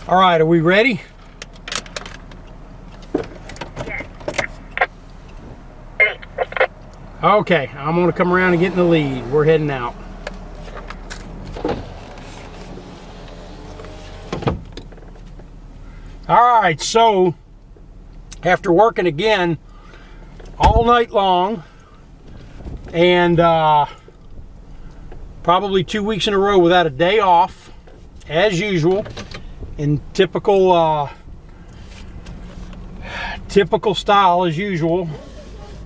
All right, are we ready? Yes. Okay, I'm gonna come around and get in the lead. We're heading out. All right, so after working again all night long and probably 2 weeks in a row without a day off, as usual, in typical style as usual,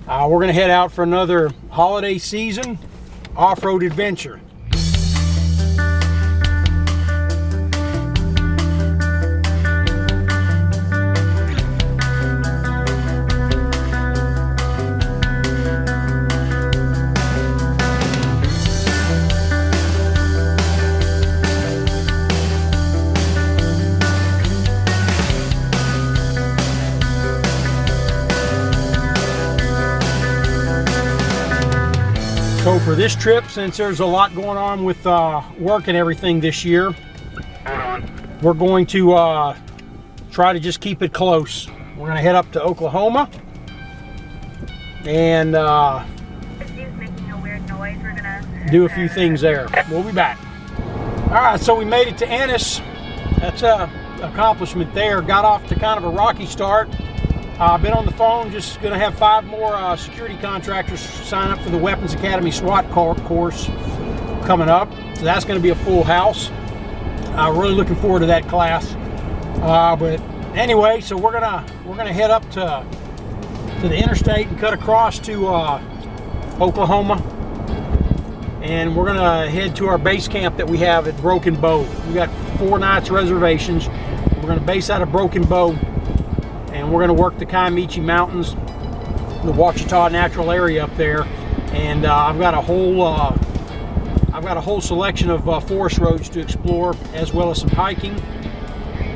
we're gonna head out for another holiday season off-road adventure. So for this trip, since there's a lot going on with work and everything this year, we're going to try to just keep it close. We're going to head up to Oklahoma and Making a weird noise. We're gonna do a few things there. We'll be back. All right, so we made it to Ennis. That's a accomplishment there. Got off to kind of a rocky start. I've been on the phone, just going to have 5 more security contractors sign up for the Weapons Academy SWAT course coming up. So that's going to be a full house. Really looking forward to that class. But anyway, so we're gonna head up to the interstate and cut across to Oklahoma, and we're gonna head to our base camp that we have at Broken Bow. We got 4 nights reservations. We're gonna base out of Broken Bow, and we're gonna work the Kiamichi Mountains, the Ouachita Natural Area up there, and I've got a whole selection of forest roads to explore, as well as some hiking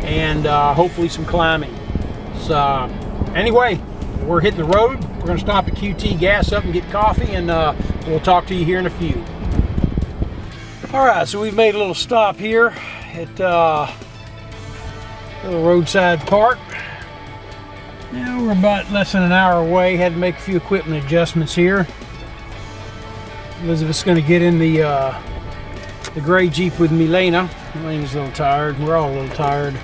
and hopefully some climbing. So anyway, we're hitting the road. We're gonna stop at QT, gas up and get coffee, and we'll talk to you here in a few. All right, so we've made a little stop here at a little roadside park. Now we're about less than an hour away. Had to make a few equipment adjustments here. Elizabeth's going to get in the gray Jeep with Milena. Milena's a little tired. We're all a little tired.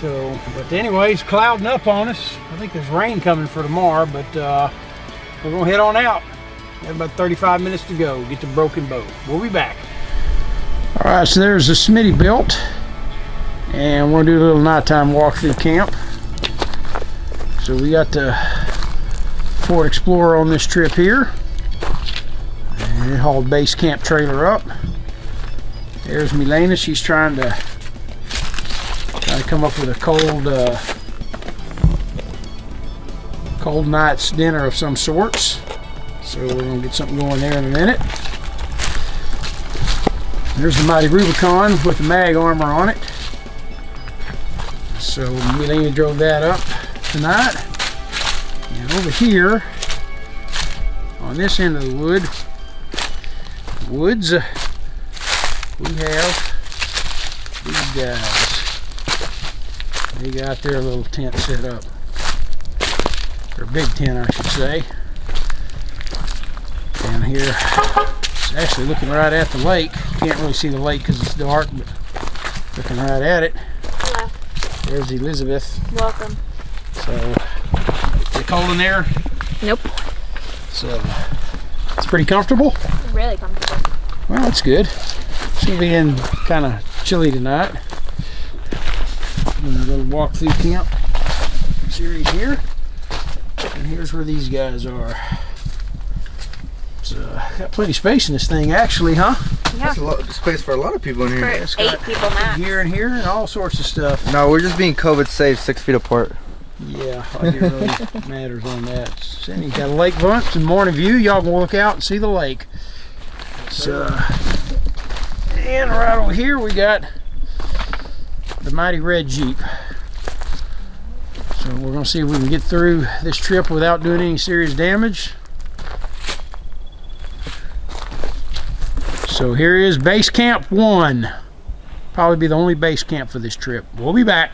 So, but anyways, clouding up on us. I think there's rain coming for tomorrow, but we're going to head on out. Got about 35 minutes to go. Get to Broken Bow. We'll be back. All right, so there's the Smitty built, and we're going to do a little nighttime walk through camp. So we got the Ford Explorer on this trip here. And it hauled base camp trailer up. There's Milena. She's trying to come up with a cold night's dinner of some sorts. So we're gonna get something going there in a minute. There's the mighty Rubicon with the mag armor on it. So Milena drove that up tonight. And over here on this end of the woods, we have these guys. They got their little tent set up, or big tent I should say. Down here, it's actually looking right at the lake. Can't really see the lake because it's dark, but looking right at it. Hello. There's Elizabeth. Welcome. So, is it cold in there? Nope. So, it's pretty comfortable? Really comfortable. Well, that's good. It's going to be in kind of chilly tonight. Doing a little walk through camp series here. And here's where these guys are. So, got plenty of space in this thing actually, huh? Yeah. That's a lot of space for a lot of people in here. For 8 people max. Here and here and all sorts of stuff. No, we're just being COVID safe, 6 feet apart. Yeah, I think it really matters on that. And you got a lake bunch and morning view. Y'all can look out and see the lake. So, and right over here we got the mighty red Jeep. So we're gonna see if we can get through this trip without doing any serious damage. So here is base camp 1. Probably be the only base camp for this trip. We'll be back.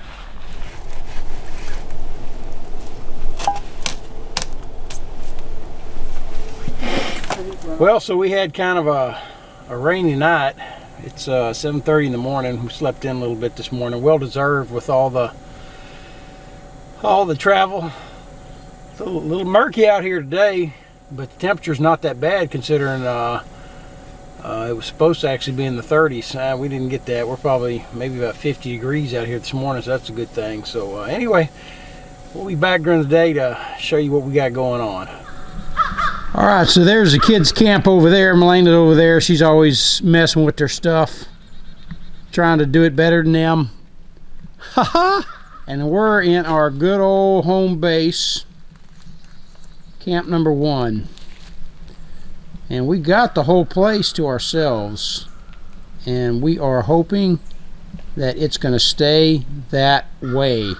Well, so we had kind of a rainy night. It's 7:30 in the morning. We slept in a little bit this morning. Well deserved with all the travel. It's a little murky out here today, but the temperature's not that bad considering it was supposed to actually be in the 30s. We didn't get that. We're probably maybe about 50 degrees out here this morning, so that's a good thing. So anyway, we'll be back during the day to show you what we got going on. All right, so there's the kids' camp over there. Melena's over there. She's always messing with their stuff, trying to do it better than them. Haha! And we're in our good old home base, camp number 1. And we got the whole place to ourselves. And we are hoping that it's going to stay that way.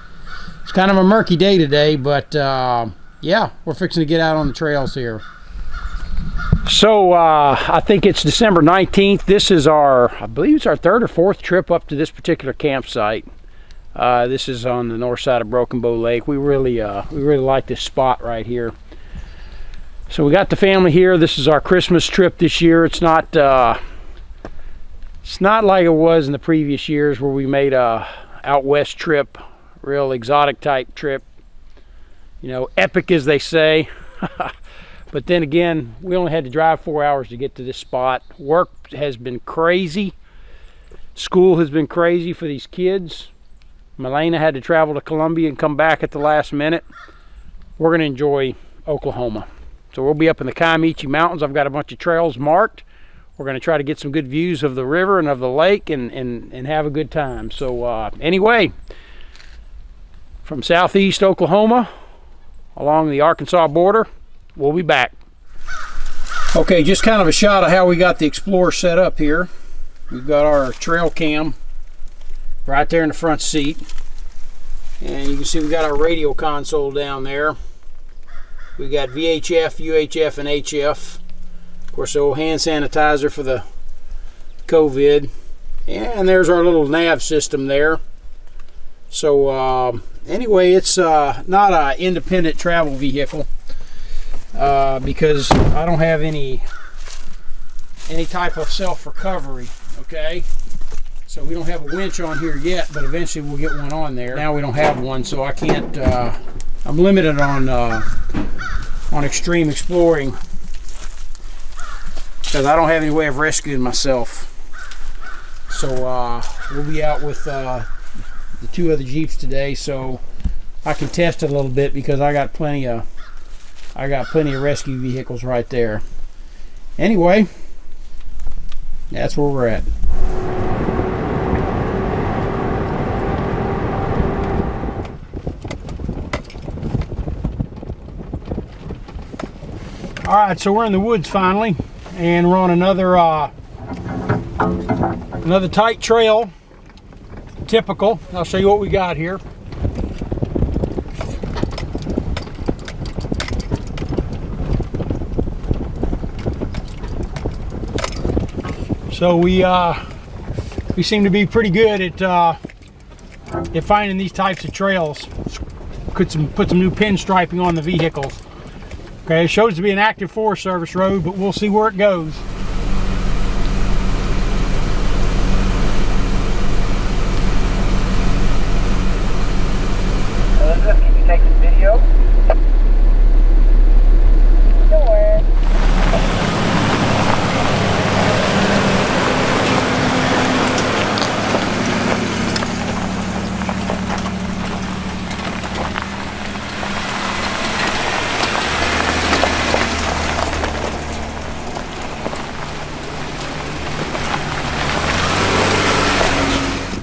It's kind of a murky day today, but yeah, we're fixing to get out on the trails here. So I think it's December 19th. This is I believe it's our 3rd or 4th trip up to this particular campsite. This is on the north side of Broken Bow Lake. We really like this spot right here. So we got the family here. This is our Christmas trip this year. It's not like it was in the previous years where we made a out west trip, real exotic type trip. You know, epic as they say. But then again, we only had to drive 4 hours to get to this spot. Work has been crazy. School has been crazy for these kids. Melena had to travel to Columbia and come back at the last minute. We're going to enjoy Oklahoma. So we'll be up in the Kiamichi Mountains. I've got a bunch of trails marked. We're going to try to get some good views of the river and of the lake and have a good time. So anyway, from southeast Oklahoma along the Arkansas border, we'll be back. Okay, just kind of a shot of how we got the Explorer set up here. We've got our trail cam right there in the front seat. And you can see we got our radio console down there. We got VHF, UHF, and HF. Of course, the old hand sanitizer for the COVID. And there's our little nav system there. So anyway, it's not an independent travel vehicle because I don't have any type of self-recovery, okay? So we don't have a winch on here yet, but eventually we'll get one on there. Now we don't have one, so I can't, I'm limited on extreme exploring because I don't have any way of rescuing myself. So we'll be out with the 2 other Jeeps today, so I can test it a little bit because I got plenty of rescue vehicles right there. Anyway, that's where we're at. All right, so we're in the woods finally, and we're on another tight trail. Typical. I'll show you what we got here. So we seem to be pretty good at finding these types of trails. Put some new pinstriping on the vehicles. Okay, it shows to be an active Forest Service road, but we'll see where it goes. Elizabeth, can you take some video? Sure.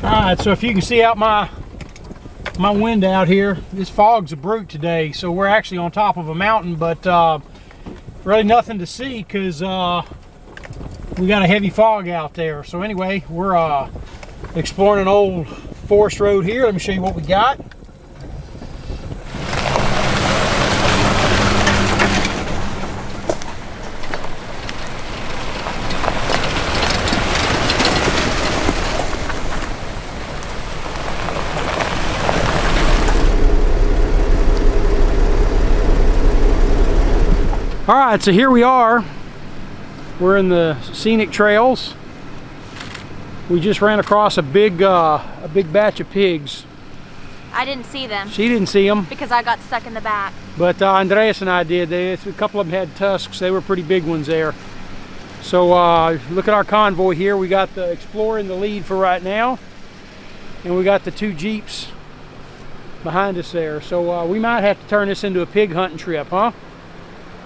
Alright, so if you can see out my window out here, this fog's a brute today. So we're actually on top of a mountain, but really nothing to see because we got a heavy fog out there. So anyway, we're exploring an old forest road here. Let me show you what we got. All right, so here we are. We're in the scenic trails. We just ran across a big batch of pigs. I didn't see them She didn't see them, because I got stuck in the back. but Andreas and I did. A couple of them had tusks. They were pretty big ones there. So look at our convoy here. We got the Explorer in the lead for right now, and we got the 2 Jeeps behind us there. So we might have to turn this into a pig hunting trip, huh?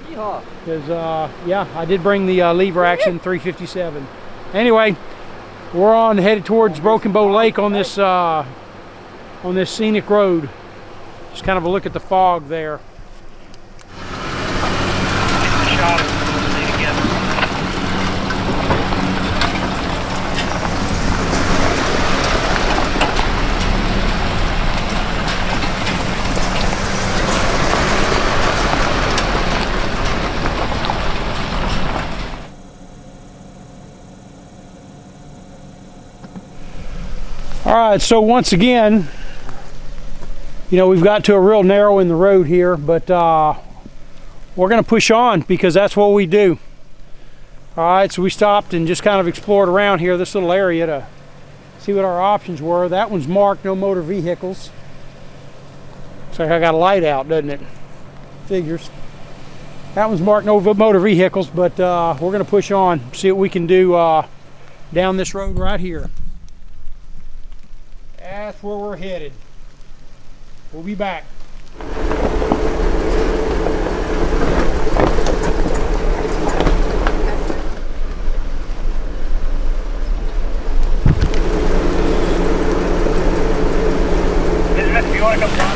Because yeah, I did bring the lever action 357. Anyway, we're headed towards Broken Bow Lake on this scenic road. Just kind of a look at the fog there. All right, so once again, you know, we've got to a real narrow in the road here, but we're going to push on because that's what we do. All right, so we stopped and just kind of explored around here, this little area, to see what our options were. That one's marked no motor vehicles. Looks like I got a light out, doesn't it? Figures. That one's marked no motor vehicles, but we're going to push on, see what we can do down this road right here. That's where we're headed. We'll be back. Elizabeth, if you want to come down.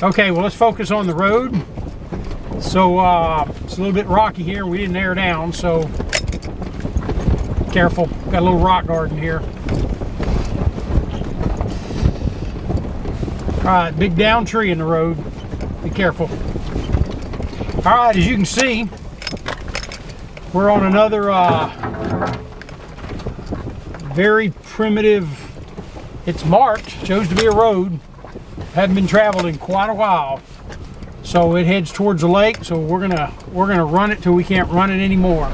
Okay, well, let's focus on the road. So it's a little bit rocky here. We didn't air down, so careful. Got a little rock garden here. All right, big down tree in the road. Be careful. All right, as you can see, we're on another very primitive, it's marked, shows to be a road. Hadn't been traveled in quite a while, so it heads towards the lake. So we're gonna run it till we can't run it anymore.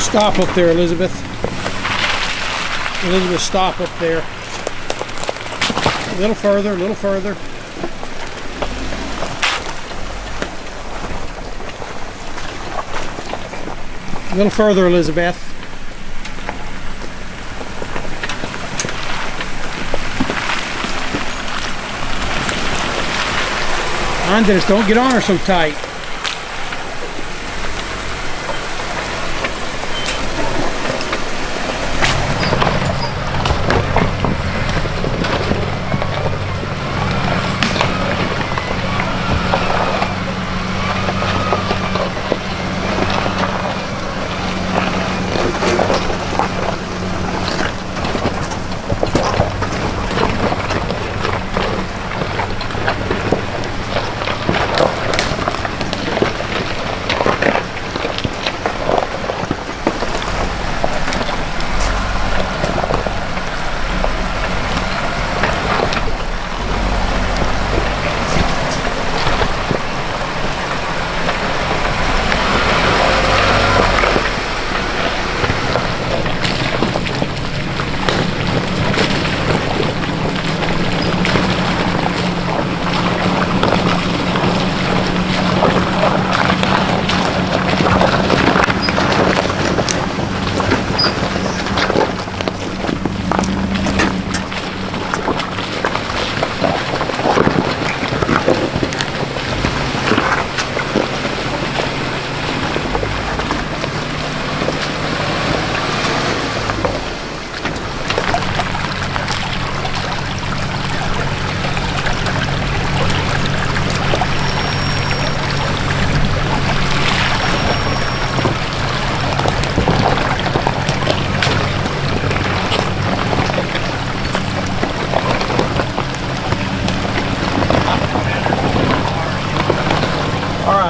Stop up there, Elizabeth. Elizabeth, stop up there. A little further, a little further. A little further, Elizabeth. Andres, don't get on her so tight.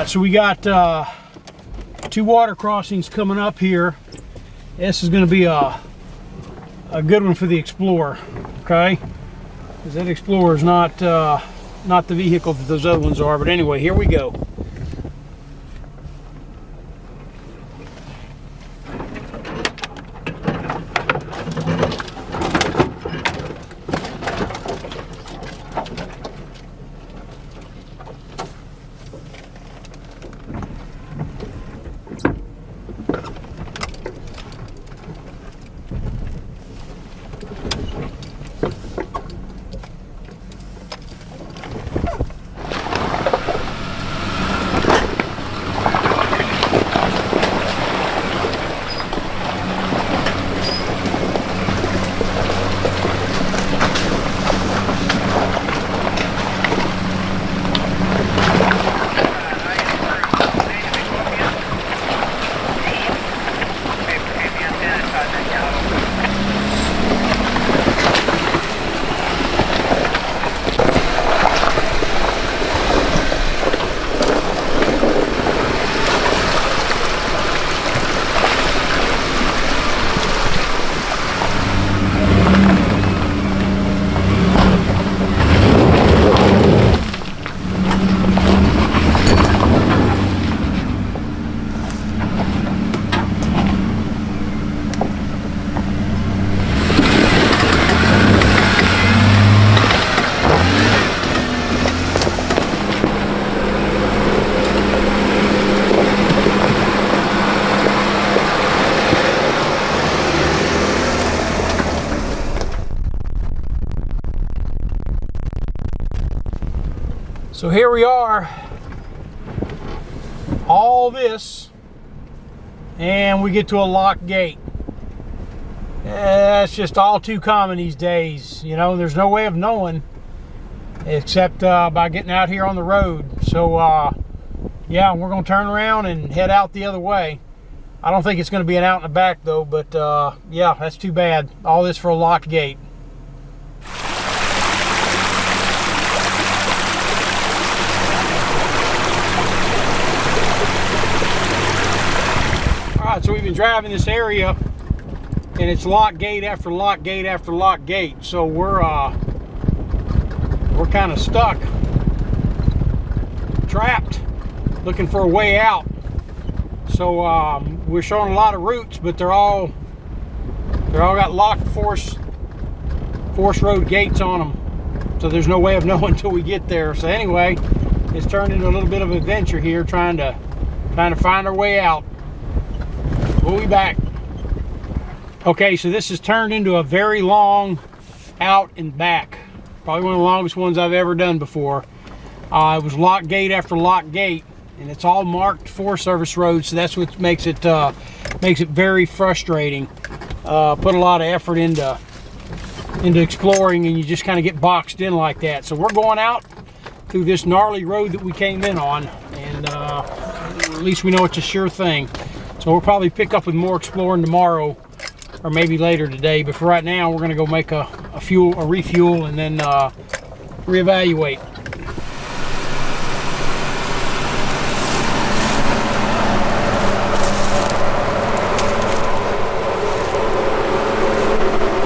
So we got 2 water crossings coming up here. This is going to be a good one for the Explorer, okay? Because that Explorer is not the vehicle that those other ones are. But anyway, here we go. So here we are, all this, and we get to a locked gate. It's just all too common these days, you know. There's no way of knowing except by getting out here on the road. So yeah, we're gonna turn around and head out the other way. I don't think it's gonna be an out and back though, but yeah, that's too bad. All this for a locked gate. So we've been driving this area and it's lock gate after lock gate after lock gate. So we're kind of stuck, trapped, looking for a way out. So we're showing a lot of routes, but they're all got locked force road gates on them. So there's no way of knowing until we get there. So anyway, it's turned into a little bit of an adventure here, trying to find our way out. We'll be back. Okay, so this has turned into a very long out and back. Probably one of the longest ones I've ever done before. It was lock gate after lock gate, and it's all marked Forest Service roads, so that's what makes it very frustrating. Put a lot of effort into exploring, and you just kind of get boxed in like that. So we're going out through this gnarly road that we came in on, and at least we know it's a sure thing. So we'll probably pick up with more exploring tomorrow, or maybe later today. But for right now, we're going to go make a refuel, and then reevaluate.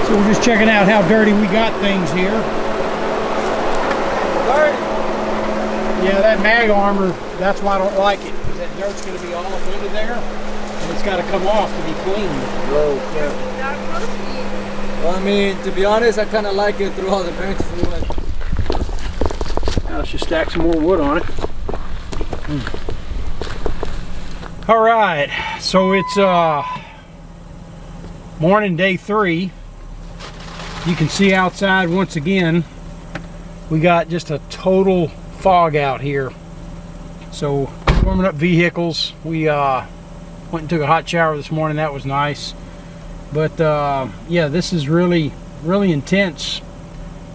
So we're just checking out how dirty we got things here. Dirty. Yeah, that mag armor, that's why I don't like it, because that dirt's going to be all up into there, and it's got to come off to be cleaned. Bro, yeah. Well, I mean, to be honest, I kind of like it through all the branches we went. Now let's just stack some more wood on it. All right, so it's morning, day 3. You can see outside once again, we got just a total fog out here. So warming up vehicles. We went and took a hot shower this morning. That was nice. But yeah, this is really intense.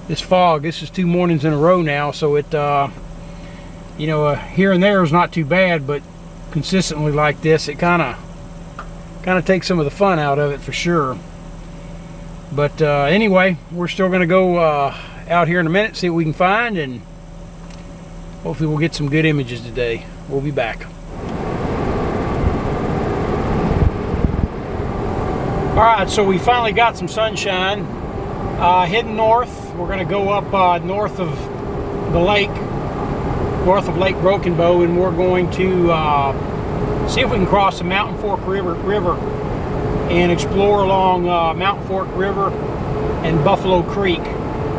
This fog. This is 2 mornings in a row now. So it, you know, here and there is not too bad, but consistently like this, it kind of takes some of the fun out of it for sure. But anyway, we're still going to go out here in a minute, see what we can find, and hopefully we'll get some good images today. We'll be back. All right, so we finally got some sunshine. Heading north, we're going to go up north of the lake, north of Lake Broken Bow, and we're going to see if we can cross the Mountain Fork River and explore along Mountain Fork River and Buffalo Creek,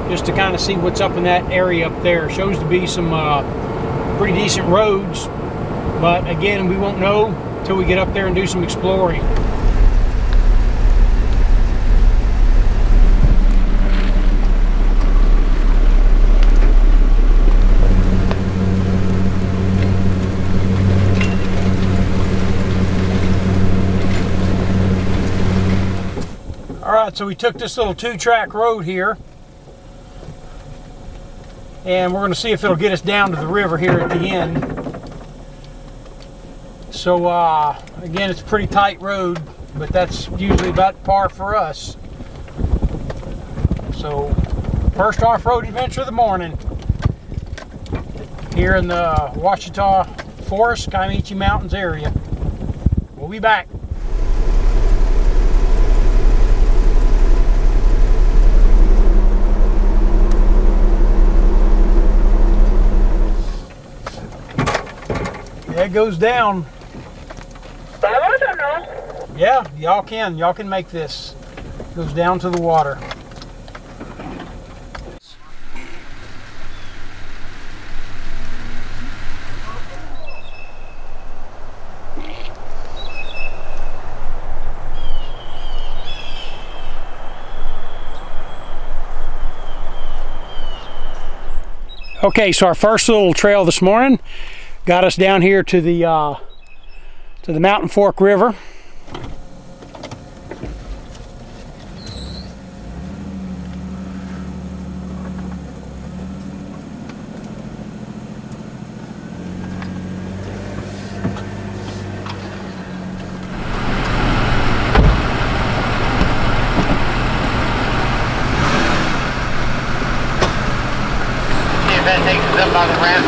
just to kind of see what's up in that area up there. Shows to be some pretty decent roads, but again, we won't know until we get up there and do some exploring. Alright, so we took this little 2-track road here, and we're going to see if it'll get us down to the river here at the end. So again, it's a pretty tight road, but that's usually about par for us. So first off-road adventure of the morning here in the Ouachita Forest, Kiamichi Mountains area. We'll be back. It goes down. Yeah, y'all can make this. It goes down to the water. Okay, so our first little trail this morning got us down here to the Mountain Fork River. See if that takes us up on the ramp.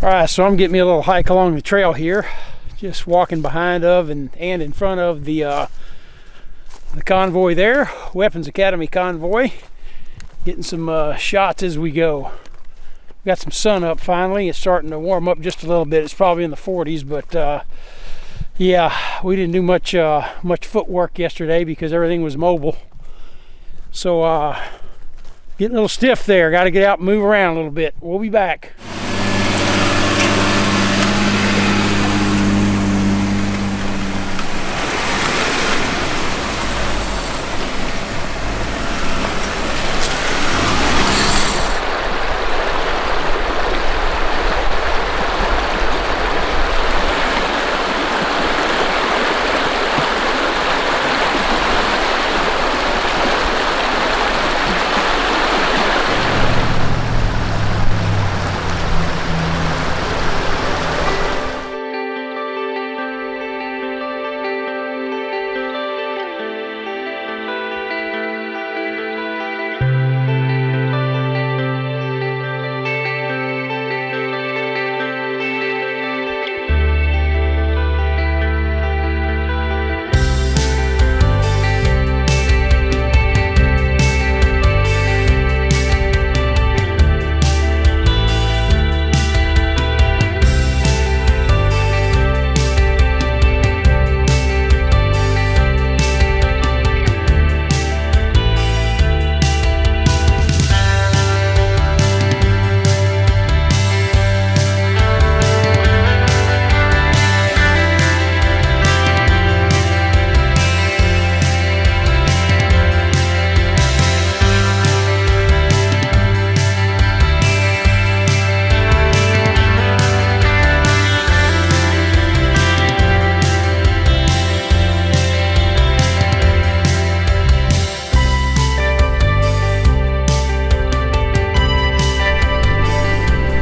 All right, so I'm getting me a little hike along the trail here, just walking behind of and in front of the convoy there, Weapons Academy convoy. Getting some shots as we go. We got some sun up finally. It's starting to warm up just a little bit. It's probably in the 40s, but yeah, we didn't do much footwork yesterday because everything was mobile. So getting a little stiff there. Got to get out and move around a little bit. We'll be back.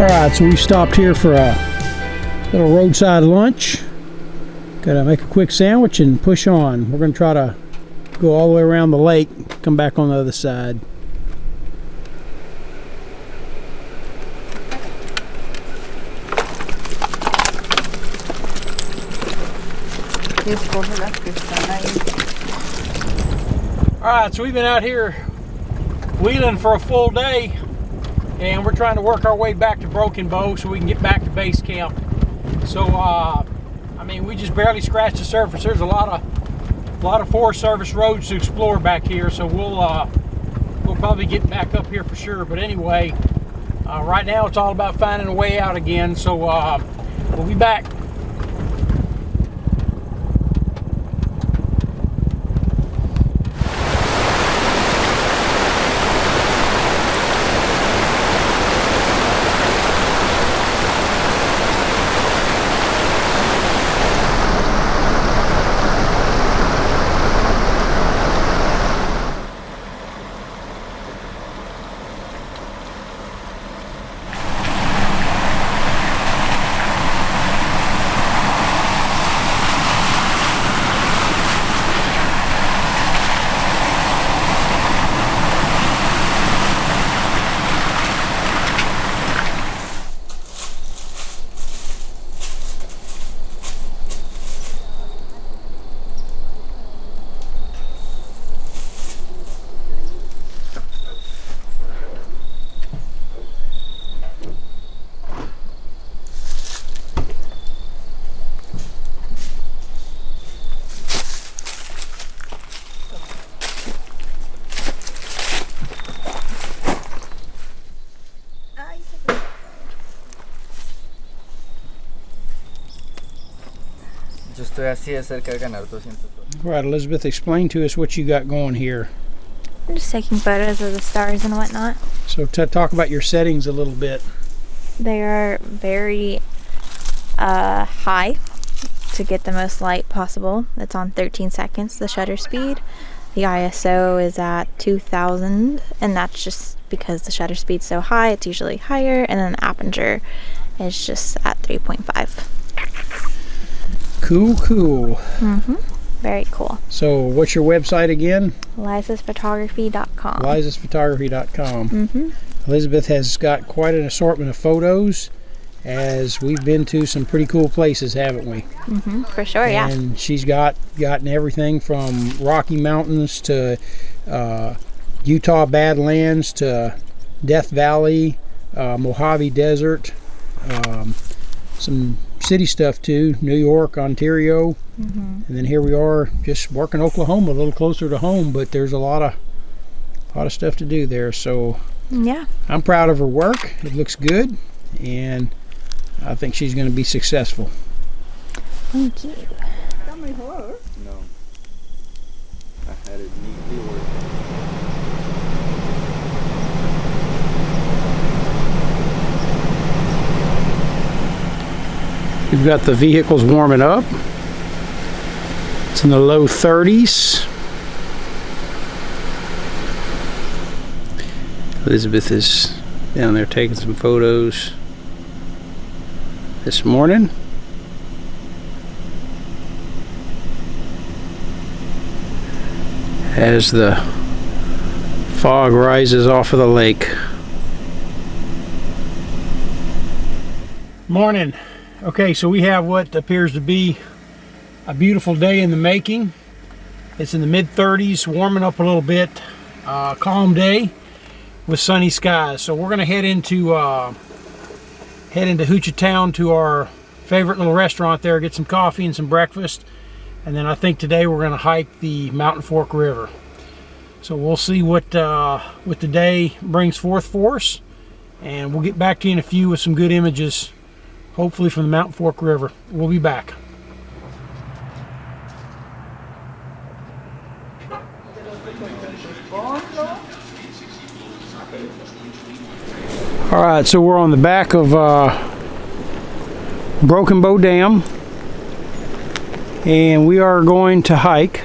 Alright, so we stopped here for a little roadside lunch. Gotta make a quick sandwich and push on. We're gonna try to go all the way around the lake, come back on the other side. Alright, so we've been out here wheeling for a full day, and we're trying to work our way back to Broken Bow so we can get back to base camp. So I mean, we just barely scratched the surface. There's a lot of Forest Service roads to explore back here, so we'll probably get back up here for sure. But anyway, right now it's all about finding a way out again, so we'll be back. Yo estoy así de cerca de ganar 200 dólares. All right, Elizabeth, explain to us what you got going here. I'm just taking photos of the stars and whatnot. So talk about your settings a little bit. They are very high to get the most light possible. It's on 13 seconds, the shutter speed. The ISO is at 2000, and that's just because the shutter speed's so high. It's usually higher, and then the aperture is just at 3.5. Cool. Very cool. So what's your website again? LizasPhotography.com. LizasPhotography.com. Elizabeth has got quite an assortment of photos as we've been to some pretty cool places, haven't we? For sure, yeah. And she's gotten everything from Rocky Mountains to Utah Badlands to Death Valley, Mojave Desert, some city stuff too, New York, Ontario, and then here we are just working Oklahoma, a little closer to home, but there's a lot of stuff to do there. So Yeah. I'm proud of her work. It looks good, and I think she's going to be successful. Thank you. No. I had it neatly worked. We've got the vehicles warming up. It's in the low 30s. Elizabeth is down there taking some photos this morning. As the fog rises off of the lake. Morning. Okay, so we have what appears to be a beautiful day in the making. It's in the mid-30s, warming up a little bit. Calm day with sunny skies. So we're going to head into Hoochie Town to our favorite little restaurant there, get some coffee and some breakfast. And then I think today we're going to hike the Mountain Fork River. So we'll see what the day brings forth for us. And we'll get back to you in a few with some good images, hopefully from the Mountain Fork River. We'll be back. All right, so we're on the back of Broken Bow Dam, and we are going to hike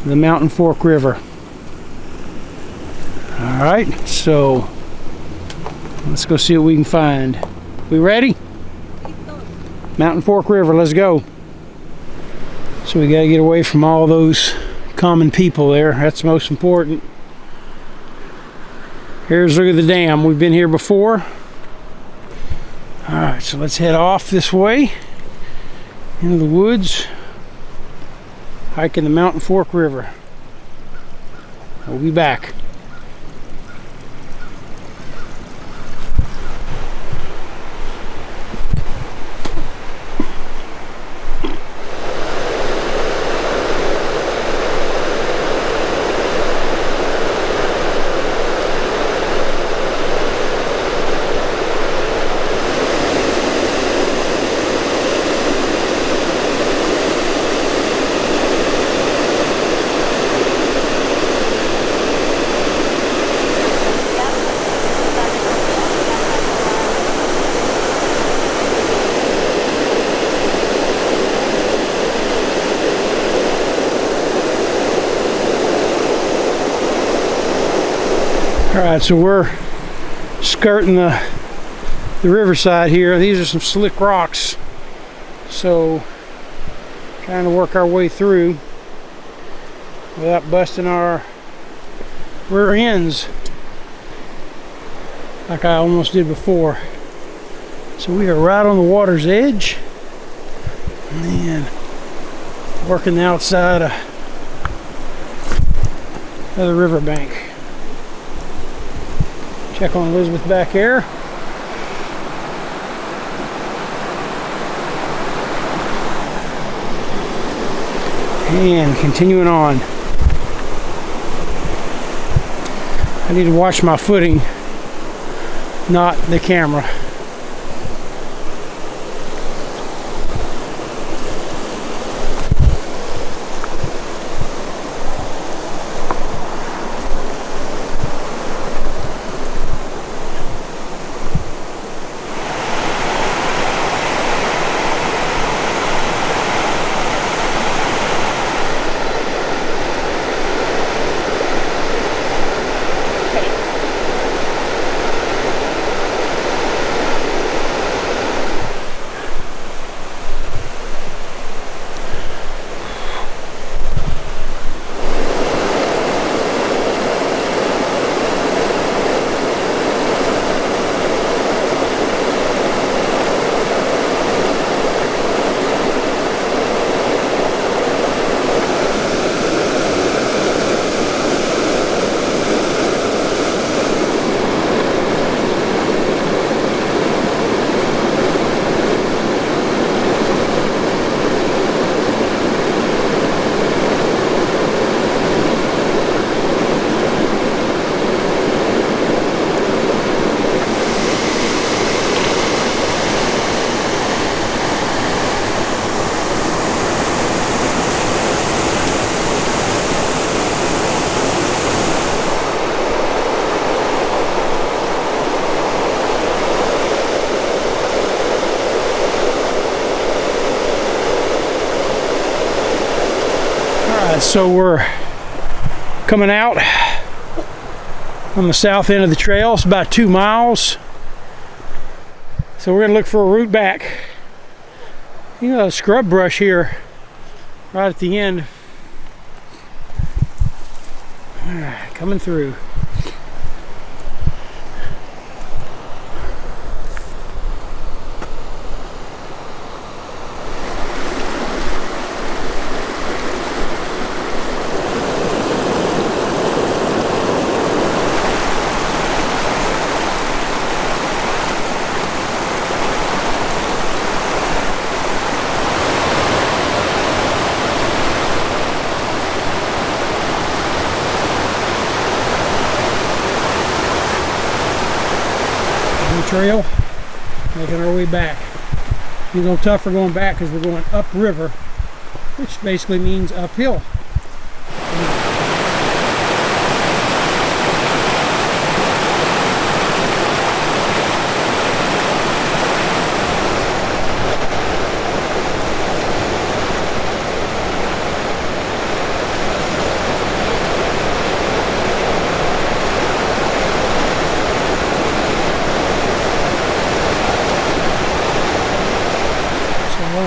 the Mountain Fork River. All right, so let's go see what we can find. We ready? Mountain Fork River, let's go. So we got to get away from all those common people there. That's most important. Here's a look at the dam. We've been here before. All right, so let's head off this way into the woods, hiking the Mountain Fork River. We'll be back. Alright, so we're skirting the riverside here. These are some slick rocks, so trying to work our way through without busting our rear ends like I almost did before. So we are right on the water's edge and working the outside of the riverbank. Check on Elizabeth back here. And continuing on. I need to watch my footing, not the camera. So we're coming out on the south end of the trail. It's about 2 miles. So we're gonna look for a route back. You know, a scrub brush here right at the end. Coming through. Trail, making our way back. Be a little tougher going back because we're going upriver, which basically means uphill.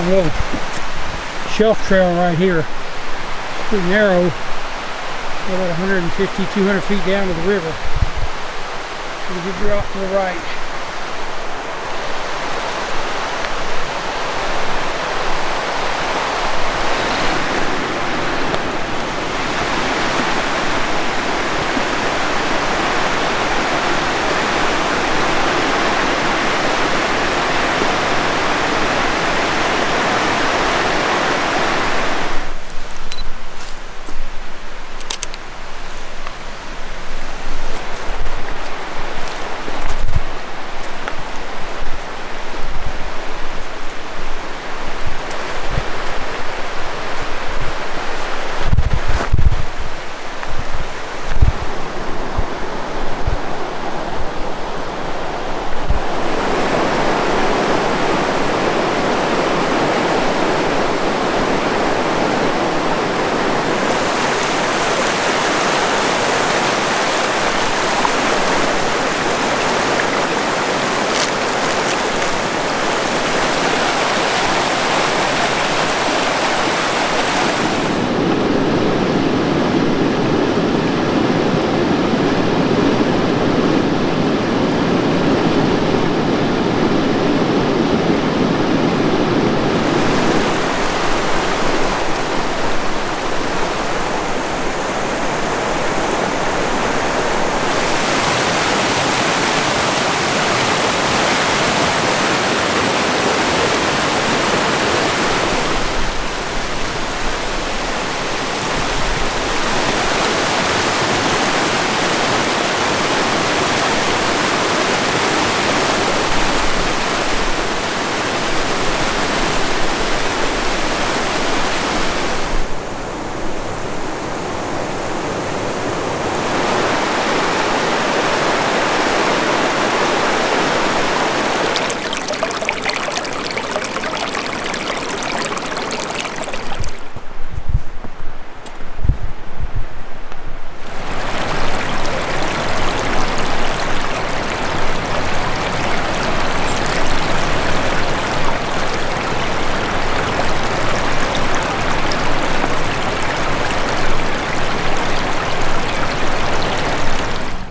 Little shelf trail right here. Pretty narrow. About 150, 200 feet down to the river. Pretty good drop to the right.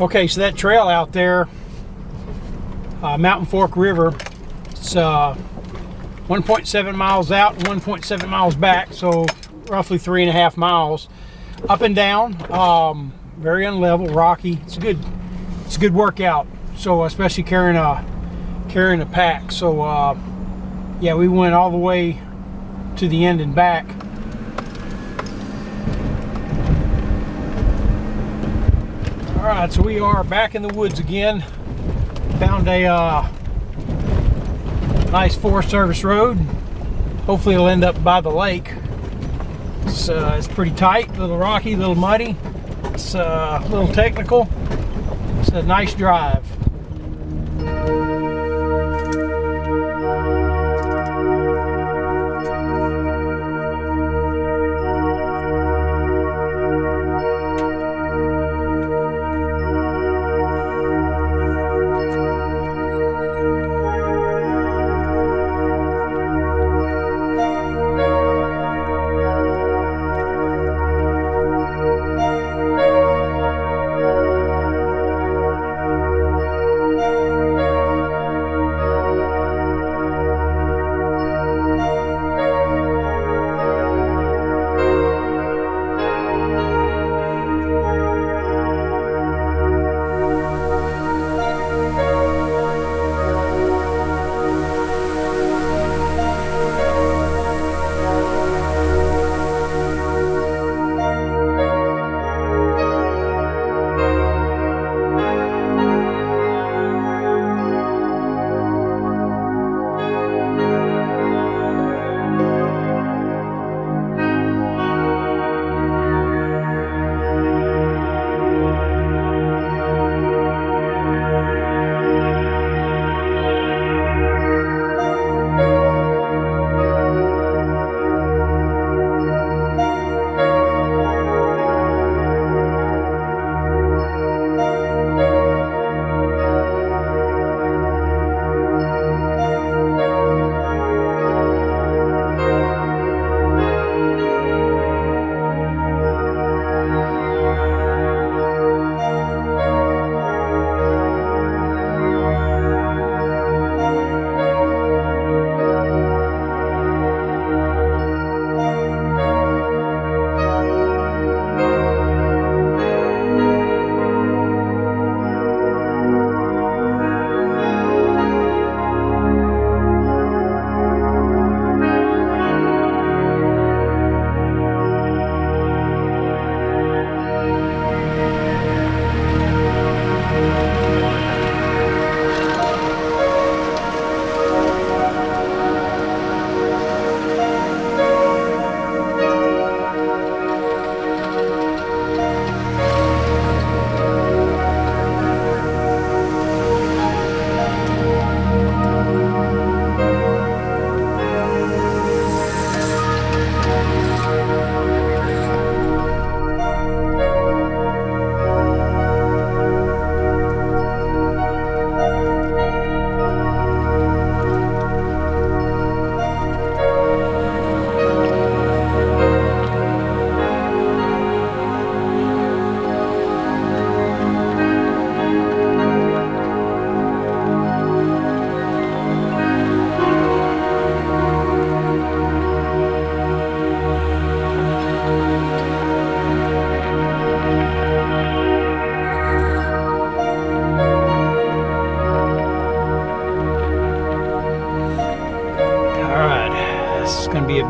Okay, so that trail out there, Mountain Fork River, it's 1.7 miles out and 1.7 miles back, so roughly 3.5 miles. Up and down, very unlevel, rocky. It's a good workout. So especially carrying a pack. So yeah, we went all the way to the end and back. Alright, so we are back in the woods again. Found a nice Forest Service road. Hopefully it'll end up by the lake. It's pretty tight, a little rocky, a little muddy. It's a little technical. It's a nice drive.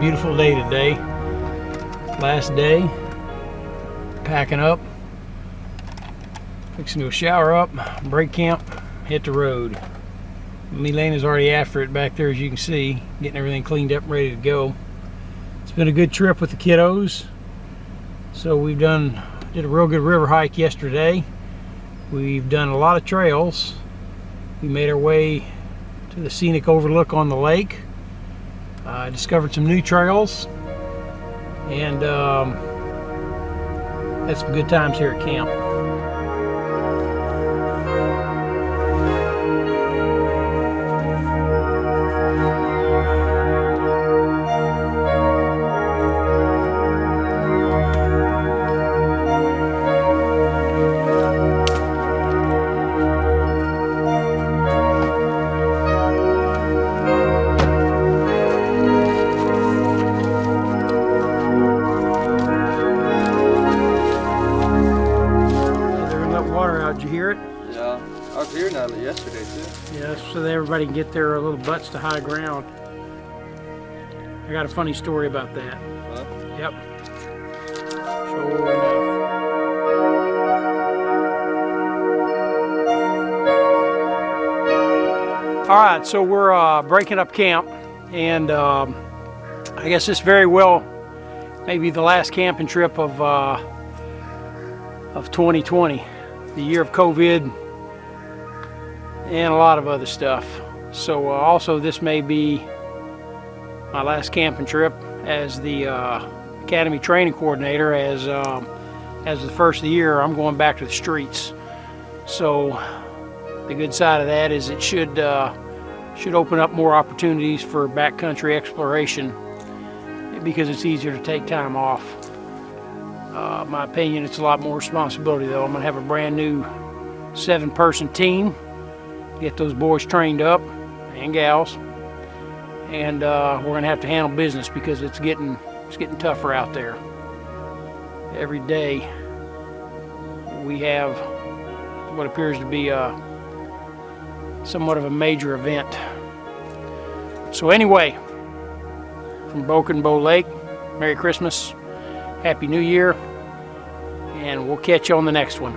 beautiful day today. Last day. Packing up. Fixing to go shower up, break camp, hit the road. Milena's already after it back there, as you can see, getting everything cleaned up and ready to go. It's been a good trip with the kiddos. So we did a real good river hike yesterday. We've done a lot of trails. We made our way to the scenic overlook on the lake. Discovered some new trails, and had some good times here at camp. Did you hear it? Yeah, I was hearing that yesterday too. Yeah, so that everybody can get their little butts to high ground. I got a funny story about that. Huh? Yep. Sure enough. All right, so we're breaking up camp, and I guess this very well may be the last camping trip of 2020. The year of COVID and a lot of other stuff. So also this may be my last camping trip as the Academy training coordinator. As the first of the year, I'm going back to the streets. So the good side of that is it should open up more opportunities for backcountry exploration, because it's easier to take time off. My opinion, it's a lot more responsibility though. I'm gonna have a brand new 7-person team, get those boys trained up, and gals, and we're gonna have to handle business because it's getting tougher out there. Every day we have what appears to be somewhat of a major event. So anyway, from Broken Bow Lake, Merry Christmas, Happy New Year, and we'll catch you on the next one.